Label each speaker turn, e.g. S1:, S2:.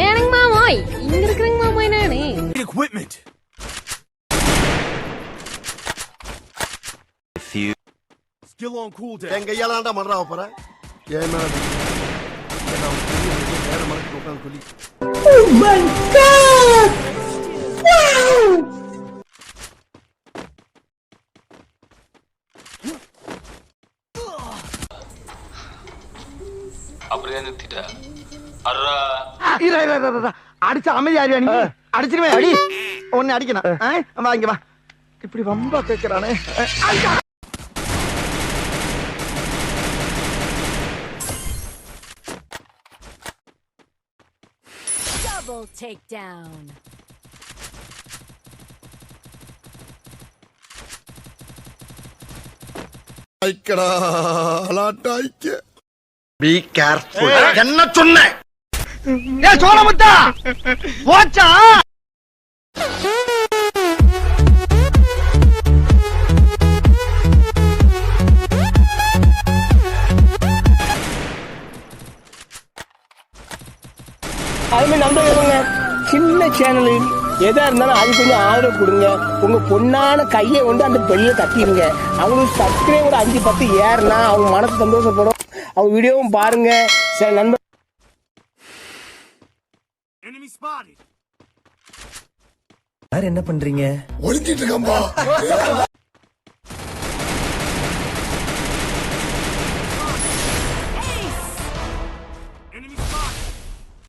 S1: ஏனுங்க மாமோய் இங்க இருக்கிறேங்க மாமோய் நானு
S2: Equipment. Still on cooldown.
S3: என் கையாலாண்டா மறா போற ஏன் மேல வேற மனசுக்கு உட்காந்து சொல்லி
S4: அப்படியே நிறுத்திட்ட அர்ரா
S3: அடிச்ச அமைதியாரியா நீ அடிச்சிருவேன் அடி ஒன்னு அடிக்கணும் வா இங்க வா இப்படி ரொம்ப கேட்கிறானே
S5: Double takedown.
S3: ஐக்கடா அலாட்டாய்க்க பி கேர்ஃபுல் என்ன சொன்னேன் ஏ சோளமுத்தா போச்சா
S6: அதுமாதிரி நம்புங்க சின்ன சேனலு எதா இருந்தாலும் அது கொஞ்சம் ஆதரவு கொடுங்க உங்க பொண்ணான கையை கொண்டு அந்த பெல்ல தட்டிடுங்க அவங்களுக்கு சப்ஸ்கிரைபர் 5-10 ஏறுனா அவங்க மனசு சந்தோஷப்படும் அவங்க வீடியோவும் பாருங்க சரி நண்பர்
S2: Enemy spotted.
S7: என்ன பண்றீங்க
S3: ஒளிஞ்சிட்டு இருக்கம்பா